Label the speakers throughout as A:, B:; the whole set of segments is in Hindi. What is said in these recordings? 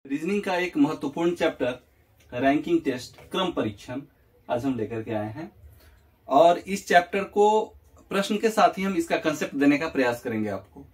A: रीजनिंग का एक महत्वपूर्ण चैप्टर रैंकिंग टेस्ट क्रम परीक्षण आज हम लेकर के आए हैं और इस चैप्टर को प्रश्न के साथ ही हम इसका कंसेप्ट देने का प्रयास करेंगे आपको।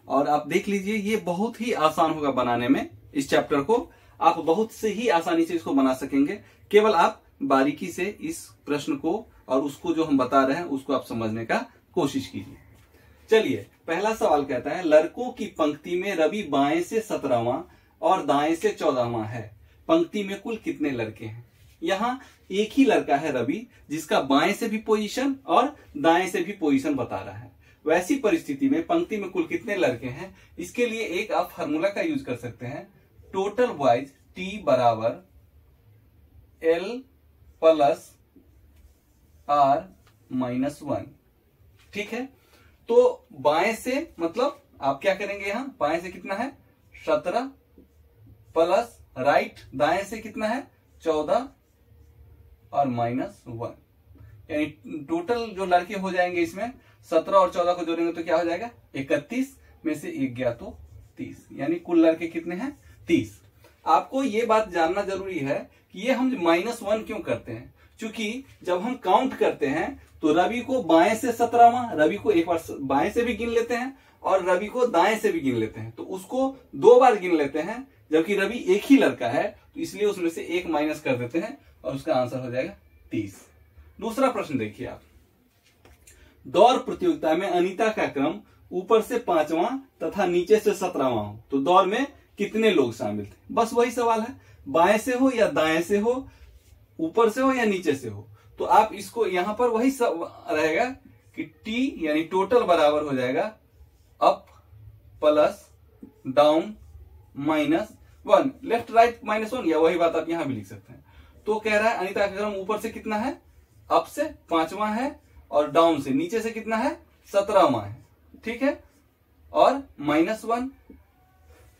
A: और आप देख लीजिए, ये बहुत ही आसान होगा बनाने में। इस चैप्टर को आप बहुत से ही आसानी से इसको बना सकेंगे, केवल आप बारीकी से इस प्रश्न को और उसको जो हम बता रहे हैं उसको आप समझने का कोशिश कीजिए। चलिए, पहला सवाल कहता है, लड़कों की पंक्ति में रवि बाएं से 17वां और दाएं से 14वां है। पंक्ति में कुल कितने लड़के हैं? यहाँ एक ही लड़का है रवि, जिसका बाएं से भी पोजीशन और दाएं से भी पोजीशन बता रहा है। वैसी परिस्थिति में पंक्ति में कुल कितने लड़के हैं, इसके लिए एक आप फार्मूला का यूज कर सकते हैं। टोटल बॉयज T बराबर L प्लस R माइनस 1। ठीक है, तो बाएं से मतलब आप क्या करेंगे, यहां बाएं से कितना है 17 प्लस राइट दाएं से कितना है 14 और माइनस 1, यानी टोटल जो लड़के हो जाएंगे इसमें 17 और 14 को जोड़ेंगे तो क्या हो जाएगा 31 में से 1 गया तो 30, यानी कुल लड़के कितने हैं 30। आपको ये बात जानना जरूरी है कि ये हम -1 क्यों करते हैं, क्योंकि जब हम काउंट करते हैं तो रवि को बाएं से 17वां, रवि को एक बार बाएं से भी गिन लेते हैं और रवि को दाएं से भी गिन लेते हैं, तो उसको 2 बार गिन लेते हैं। जबकि रवि एक ही लड़का है तो इसलिए उसमें से 1 माइनस कर देते हैं और उसका आंसर हो जाएगा 30। दूसरा प्रश्न देखिए आप, दौड़ प्रतियोगिता में अनीता का क्रम ऊपर से 5वां तथा नीचे से 17वां हो तो दौड़ में कितने लोग शामिल थे? बस वही सवाल है, बाएं से हो या दाएं से हो, ऊपर से हो या नीचे से हो, तो आप इसको यहां पर वही सब रहेगा कि टी यानी टोटल बराबर हो जाएगा up plus down minus 1, left right minus 1, या वही बात आप यहां भी लिख सकते हैं। तो कह रहा है अनीता का क्रम ऊपर से कितना है, अप से 5वां है और डाउन से नीचे से कितना है 17वां है। ठीक है, और माइनस 1,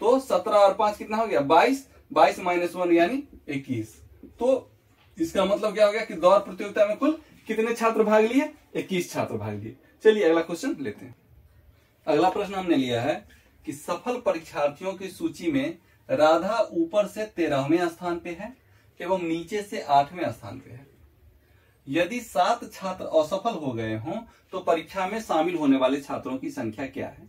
A: तो 17 और 5 कितना हो गया 22, 22 माइनस 1 यानी 21। तो इसका मतलब क्या हो गया कि दौड़ प्रतियोगिता में कुल कितने छात्र भाग लिए, 21 छात्र भाग लिए। चलिए अगला क्वेश्चन लेते हैं। अगला प्रश्न हमने लिया है कि सफल परीक्षार्थियों की सूची में राधा ऊपर से 13वें स्थान पे है एवं नीचे से 8वें स्थान पे है। यदि 7 छात्र असफल हो गए हों तो परीक्षा में शामिल होने वाले छात्रों की संख्या क्या है?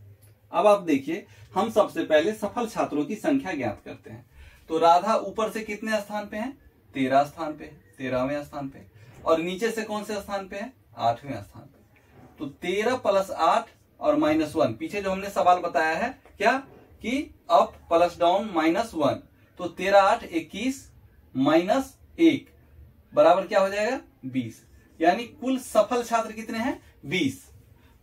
A: अब आप देखिए, हम सबसे पहले सफल छात्रों की संख्या ज्ञात करते हैं। तो राधा ऊपर से कितने स्थान पे है, 13 स्थान पे है, 13वें स्थान पे, और नीचे से कौन से स्थान पे है 8वें स्थान पे। तो 13 प्लस 8 और माइनस 1, पीछे जो हमने सवाल बताया है क्या कि अप प्लस डाउन माइनस 1, तो 13 8 21 माइनस 1 बराबर क्या हो जाएगा 20, यानी कुल सफल छात्र कितने हैं 20।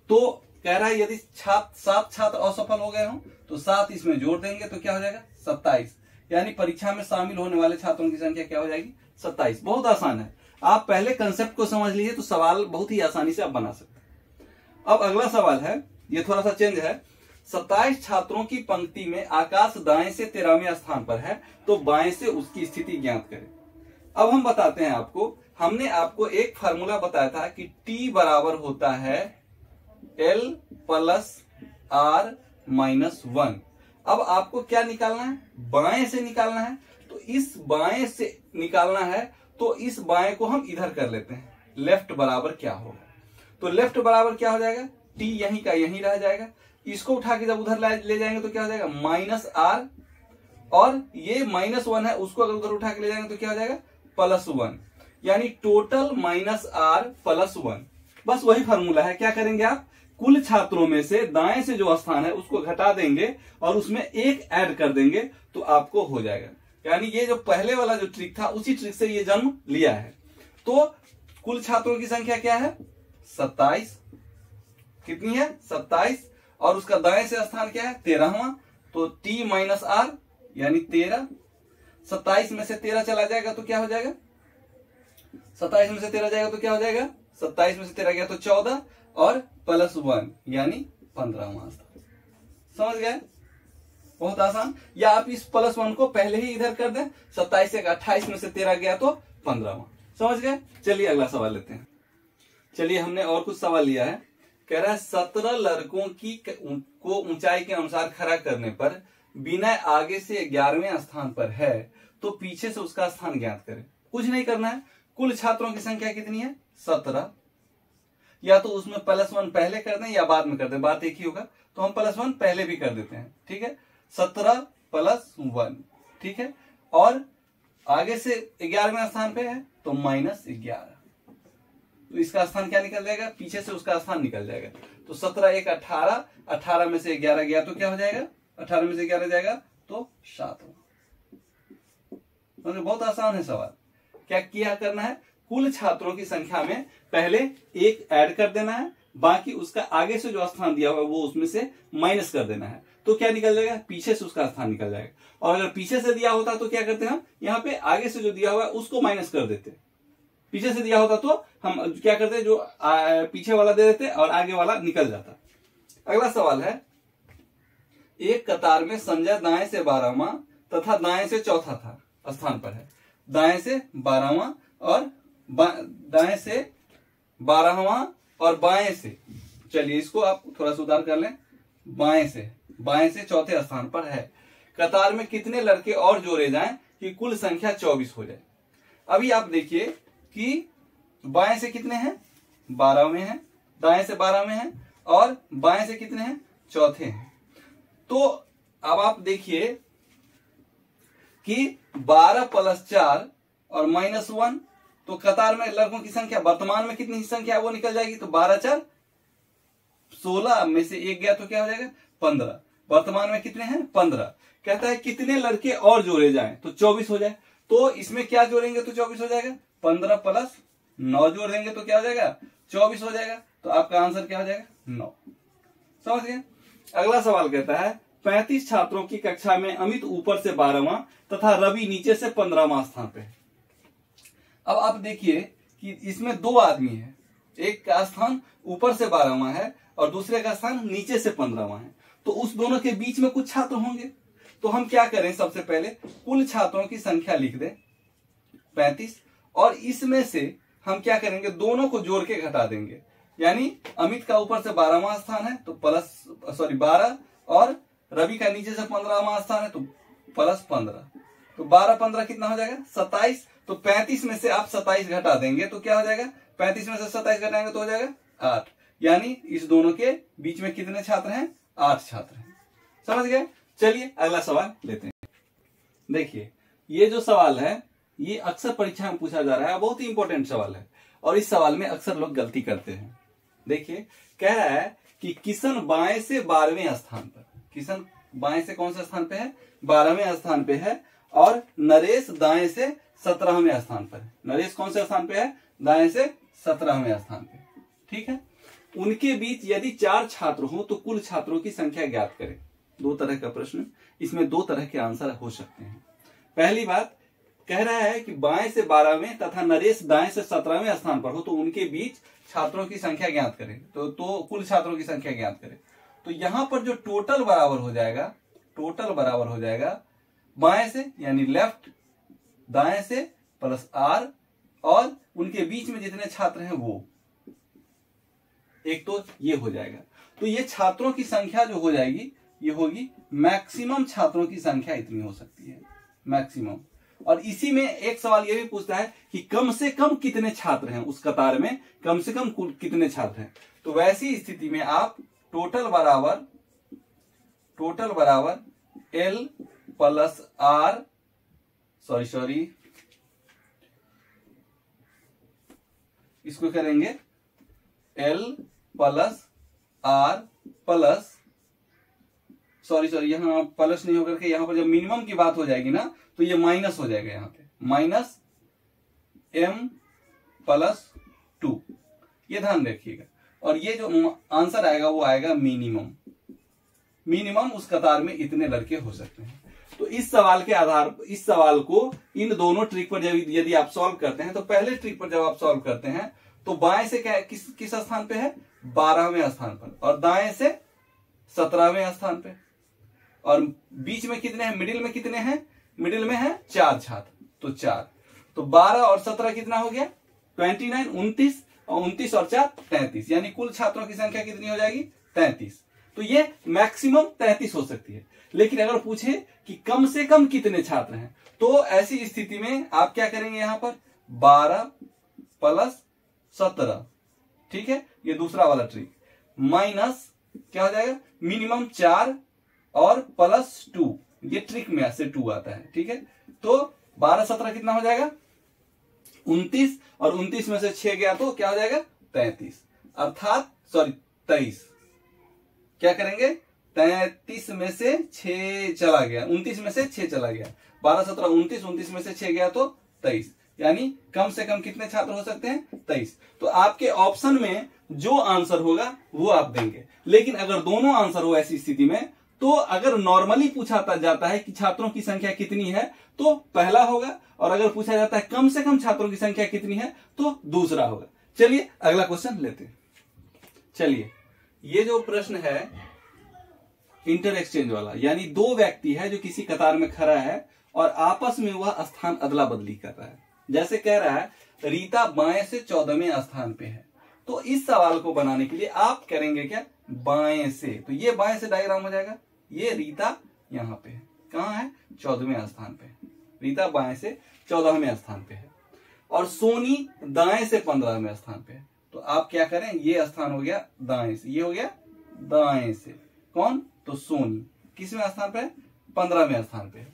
A: तो कह रहा है यदि 7 छात्र असफल हो गए हों तो 7 इसमें जोड़ देंगे तो क्या हो जाएगा 27, यानी परीक्षा में शामिल होने वाले छात्रों की संख्या क्या हो जाएगी 27। बहुत आसान है, आप पहले कंसेप्ट को समझ लीजिए तो सवाल बहुत ही आसानी से आप बना सकते हैं। अब अगला सवाल है, ये थोड़ा सा चेंज है। 27 छात्रों की पंक्ति में आकाश दाएं से 13वें स्थान पर है तो बाएं से उसकी स्थिति ज्ञात करें। अब हम बताते हैं आपको, हमने आपको एक फार्मूला बताया था कि T बराबर होता है L प्लस R माइनस 1। अब आपको क्या निकालना है, बाएं से निकालना है, तो इस बाएं से निकालना है तो इस बाएं को हम इधर कर लेते हैं। लेफ्ट बराबर क्या होगा, तो लेफ्ट बराबर क्या हो जाएगा T यहीं का यहीं रह जाएगा, इसको उठा के जब उधर ले जाएंगे तो क्या हो जाएगा माइनस R, और ये माइनस 1 है उसको अगर उधर उठा के ले जाएंगे तो क्या हो जाएगा प्लस 1, यानी टोटल माइनस R प्लस 1। बस वही फार्मूला है। क्या करेंगे आप, कुल छात्रों में से दाएं से जो स्थान है उसको घटा देंगे और उसमें 1 ऐड कर देंगे तो आपको हो जाएगा। यानी ये जो पहले वाला जो ट्रिक था उसी ट्रिक से ये जन्म लिया है। तो कुल छात्रों की संख्या क्या है 27, कितनी है 27, और उसका दाएं से स्थान क्या है 13वां, तो T माइनस R यानी 13। 27 में से 13 चला जाएगा तो क्या हो जाएगा, 27 में से 13 जाएगा तो क्या हो जाएगा 27 में से 13 गया तो 14 और प्लस 1 यानी 15वां स्थान। समझ गए, बहुत आसान। या आप इस प्लस 1 को पहले ही इधर कर दें, 27 से 28 में से 13 गया तो 15वां। समझ गए। चलिए अगला सवाल लेते हैं। चलिए हमने और कुछ सवाल लिया है। कह रहा है 17 लड़कों को ऊंचाई के अनुसार खड़ा करने पर बिना आगे से 11वें स्थान पर है तो पीछे से उसका स्थान ज्ञात करें। कुछ नहीं करना है, कुल छात्रों की संख्या कितनी है 17। या तो उसमें +1 पहले कर दें या बाद में कर दें, बात एक ही होगा। तो हम +1 पहले भी कर देते हैं, ठीक है। 17 + 1, ठीक है। और आगे से 11वें स्थान पे है तो -11, तो इसका स्थान क्या निकल जाएगा, पीछे से उसका स्थान निकल जाएगा। तो 17 × 1 = 18, 18 में से 11 गया तो क्या हो जाएगा, 18 में से 11 जाएगा तो 7। मतलब बहुत आसान है सवाल। क्या किया करना है, कुल छात्रों की संख्या में पहले 1 ऐड कर देना है, बाकी उसका आगे से जो स्थान दिया हुआ है वो उसमें से माइनस कर देना है। तो क्या निकल जाएगा, पीछे से उसका स्थान निकल जाएगा। और अगर पीछे से दिया होता तो क्या करते हैं हम, यहाँ पे आगे से जो दिया हुआ है उसको माइनस कर देते। पीछे से दिया होता तो हम क्या करते, जो पीछे वाला दे देते और आगे वाला निकल जाता। अगला सवाल है, एक कतार में संजय दाएं से 12वां तथा दाएं से चौथा था स्थान पर है। दाएं से 12वां और दाएं से 12वां और बाएं से, चलिए इसको आप थोड़ा सुधार कर लें, बाएं से चौथे स्थान पर है। कतार में कितने लड़के और जोड़े जाएं कि कुल संख्या 24 हो जाए। अभी आप देखिए कि बाएं से कितने हैं, 12वें हैं, दाएं से 12वें हैं और बाएं से कितने हैं, चौथे हैं। तो अब आप देखिए कि 12 + 4 और -1, तो कतार में लड़कों की संख्या वर्तमान में कितनी संख्या वो निकल जाएगी। तो 12 × 4 = 16 में से 1 गया तो क्या हो जाएगा 15। वर्तमान में कितने हैं 15। कहता है कितने लड़के और जोड़े जाएं तो 24 हो जाए। तो इसमें क्या जोड़ेंगे तो 24 हो जाएगा, 15 + 9 जोड़ देंगे तो क्या हो जाएगा 24 हो जाएगा। तो आपका आंसर क्या हो जाएगा 9। समझ गए। अगला सवाल कहता है 35 छात्रों की कक्षा में अमित ऊपर से 12वां तथा रवि नीचे से 15वां स्थान पे है। अब आप देखिए कि इसमें 2 आदमी है, एक का स्थान ऊपर से 12वां है और दूसरे का स्थान नीचे से 15वां है। तो उस दोनों के बीच में कुछ छात्र होंगे। तो हम क्या करें, सबसे पहले कुल छात्रों की संख्या लिख दें 35 और इसमें से हम क्या करेंगे, दोनों को जोड़ के घटा देंगे। यानी अमित का ऊपर से 12वां स्थान है तो 12 और रवि का नीचे से 15वां स्थान है तो +15। तो 12 15 कितना हो जाएगा 27। तो 35 में से आप 27 घटा देंगे तो क्या हो जाएगा, 35 में से 27 घटाएंगे तो हो जाएगा 8। यानी इस दोनों के बीच में कितने छात्र हैं, 8 छात्र हैं। समझ गए। चलिए अगला सवाल लेते हैं। देखिए ये जो सवाल है ये अक्सर परीक्षा में पूछा जा रहा है, बहुत ही इंपॉर्टेंट सवाल है और इस सवाल में अक्सर लोग गलती करते हैं। देखिए कह रहा है कि किशन बाएं से 12वें स्थान पर, किशन बाएं से कौन से स्थान पे है, 12वें स्थान पे है और नरेश दाएं से 17वें स्थान पर है। नरेश कौन से स्थान पे है, दाएं से 17वें स्थान पे, ठीक है। उनके बीच यदि 4 छात्र हो तो कुल छात्रों की संख्या ज्ञात करें। 2 तरह का प्रश्न, इसमें 2 तरह के आंसर हो सकते हैं। पहली बात कह रहा है कि बाएं से 12वें तथा नरेश दाएं से 17वें स्थान पर हो तो उनके बीच छात्रों की संख्या ज्ञात करें। तो कुल छात्रों की संख्या ज्ञात करें। तो यहां पर जो टोटल बराबर हो जाएगा बाएं से यानी लेफ्ट, दाएं से +r और उनके बीच में जितने छात्र हैं वो, एक तो ये हो जाएगा। तो ये छात्रों की संख्या जो हो जाएगी ये होगी मैक्सिमम छात्रों की संख्या इतनी हो सकती है, मैक्सिमम। और इसी में एक सवाल ये भी पूछता है कि कम से कम कितने छात्र हैं उस कतार में, कम से कम कितने छात्र हैं। तो वैसी स्थिति में आप टोटल बराबर L + R, इसको करेंगे L + R प्लस यहां प्लस नहीं होकर के यहां पर जब मिनिमम की बात हो जाएगी ना तो ये माइनस हो जाएगा, यहां पे -m+2, ये ध्यान रखिएगा। और ये जो आंसर आएगा वो आएगा मिनिमम उस कतार में इतने लड़के हो सकते हैं। तो इस सवाल के आधार पर इस सवाल को इन दोनों ट्रिक पर यदि आप सॉल्व करते हैं तो पहले ट्रिक पर जब आप सॉल्व करते हैं तो बाएं से क्या किस स्थान पे है, 12वें स्थान पर और दाएं से 17वें स्थान पे और बीच में कितने हैं, मिडिल में कितने हैं, मिडिल में है 4 छात्र तो 4। तो 12 और 17 कितना हो गया 29, 29 और 29 और 4 33, यानी कुल छात्रों की संख्या कितनी हो जाएगी 33। तो ये मैक्सिमम 33 हो सकती है। लेकिन अगर पूछे कि कम से कम कितने छात्र हैं, तो ऐसी स्थिति में आप क्या करेंगे, यहां पर 12 प्लस 17, ठीक है, ये दूसरा वाला ट्रिक, माइनस क्या हो जाएगा, मिनिमम 4 और प्लस 2, ये ट्रिक में से 2 आता है, ठीक है। तो 12 17 कितना हो जाएगा, 29, और 29 में से 6 गया तो क्या हो जाएगा, 33, अर्थात 23। क्या करेंगे, 33 में से 6 चला गया, 29 में से 6 चला गया, 12 17 29, 29 में से 6 गया तो 23, यानी कम से कम कितने छात्र हो सकते हैं, 23। तो आपके ऑप्शन में जो आंसर होगा वो आप देंगे। लेकिन अगर दोनों आंसर हो ऐसी स्थिति में, तो अगर नॉर्मली पूछा जाता है कि छात्रों की संख्या कितनी है तो पहला होगा, और अगर पूछा जाता है कम से कम छात्रों की संख्या कितनी है तो दूसरा होगा। चलिए अगला क्वेश्चन लेते हैं। चलिए, ये जो प्रश्न है इंटर एक्सचेंज वाला, यानी दो व्यक्ति है जो किसी कतार में खड़ा है और आपस में वह स्थान अदला बदली कर रहा है। जैसे कह रहा है रीता बाएं से 14वें स्थान पे है, तो इस सवाल को बनाने के लिए आप करेंगे क्या, बाएं से, तो ये बाएं से डायग्राम हो जाएगा, ये रीता यहाँ पे है, कहाँ है, 14वें स्थान पे, रीता बाएं से 14वें स्थान पे है, और सोनी दाएं से 15वें स्थान पे है। तो आप क्या करें, ये स्थान हो गया दाएं से, ये हो गया दाएं से, कौन, तो सोनी किसवें स्थान पे है, 15वें स्थान पे है।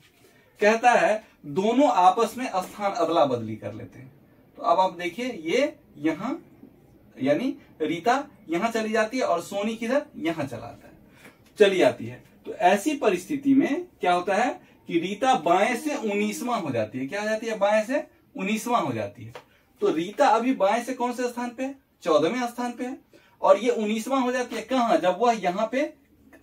A: कहता है दोनों आपस में स्थान अदला बदली कर लेते हैं। तो अब आप देखिए, ये यहां यानी रीता यहां चली जाती है और सोनी किधर, यहां चला आता है, चली जाती है। तो ऐसी परिस्थिति में क्या होता है कि रीता बाएं से 19वां हो जाती है, क्या हो जाती है, बाएं से 19वां हो जाती है। तो रीता अभी बाएं से कौन से स्थान पे है, 14वें स्थान पे है, और ये 19वां हो जाती है कहां, जब वह यहां पे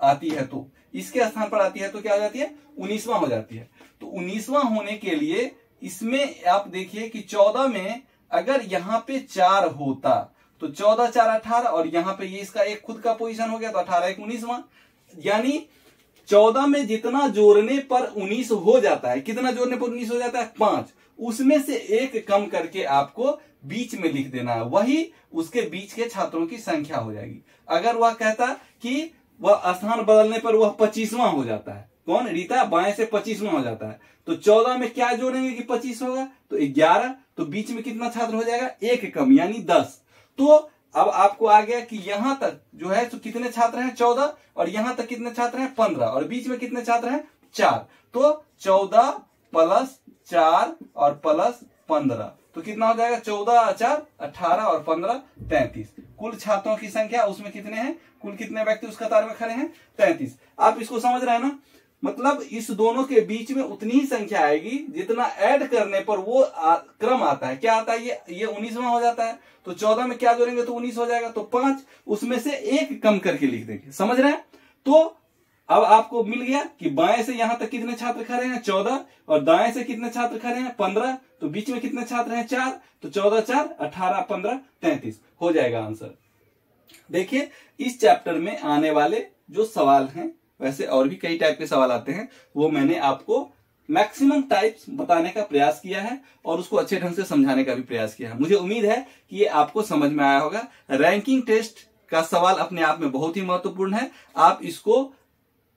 A: आती है, तो इसके स्थान पर आती है तो क्या हो जाती है, 19वां हो जाती है। तो 19वां होने के लिए इसमें आप देखिए कि 14 में अगर यहां पे 4 होता तो 14 4 18, और यहां पे ये इसका एक खुद का पोजीशन हो गया, तो 18 1 19वां, यानी 14 में जितना जोड़ने पर 19 हो जाता है, कितना जोड़ने पर 19 हो जाता है, 5, उसमें से एक कम करके आपको बीच में लिख देना है, वही उसके बीच के छात्रों की संख्या हो जाएगी। अगर वह कहता कि वह स्थान बदलने पर वह 25वां हो जाता है, कौन, रीता बाएं से 25वां हो जाता है, तो 14 में क्या जोड़ेंगे कि 25 होगा, तो 11, तो बीच में कितना छात्र हो जाएगा, एक कम, यानी 10। तो अब आपको आ गया कि यहां तक जो है तो कितने छात्र हैं, 14, और यहां तक कितने छात्र हैं, 15, और बीच में कितने छात्र हैं, 4। तो 14 प्लस 4 और प्लस 15, तो कितना हो जाएगा, 14 4 18 और 15 33। कुल छात्रों की संख्या उसमें कितने हैं, कुल कितने व्यक्ति उस कतार में खड़े हैं, 33। आप इसको समझ रहे हैं ना, मतलब इस दोनों के बीच में उतनी ही संख्या आएगी जितना ऐड करने पर वो क्रम आता है, क्या आता है, ये 19वां हो जाता है। तो 14 में क्या जोड़ेंगे तो 19 हो जाएगा, तो 5, उसमें से एक कम करके लिख देंगे, समझ रहे हैं। तो अब आपको मिल गया कि बाएं से यहां तक कितने छात्र खड़े हैं, 14, और दाएं से कितने छात्र खड़े हैं, 15, तो बीच में कितने छात्र हैं, 4, तो 14 4 18 15 33 हो जाएगा आंसर। देखिए इस चैप्टर में आने वाले जो सवाल हैं, वैसे और भी कई टाइप के सवाल आते हैं, वो मैंने आपको मैक्सिमम टाइप्स बताने का प्रयास किया है और उसको अच्छे ढंग से समझाने का भी प्रयास किया है। मुझे उम्मीद है कि ये आपको समझ में आया होगा। रैंकिंग टेस्ट का सवाल अपने आप में बहुत ही महत्वपूर्ण है। आप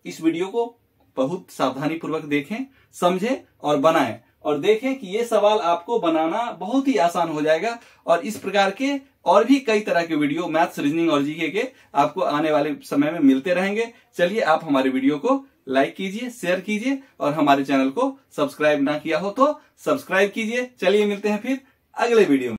A: इस वीडियो को बहुत सावधानी पूर्वक देखें, समझें और बनाएं, और देखें कि ये सवाल आपको बनाना बहुत ही आसान हो जाएगा। और इस प्रकार के और भी कई तरह के वीडियो मैथ्स, रीजनिंग और जीके के आपको आने वाले समय में मिलते रहेंगे। चलिए आप हमारे वीडियो को लाइक कीजिए, शेयर कीजिए, और हमारे चैनल को सब्सक्राइब ना किया हो तो सब्सक्राइब कीजिए। चलिए मिलते हैं फिर अगले वीडियो में।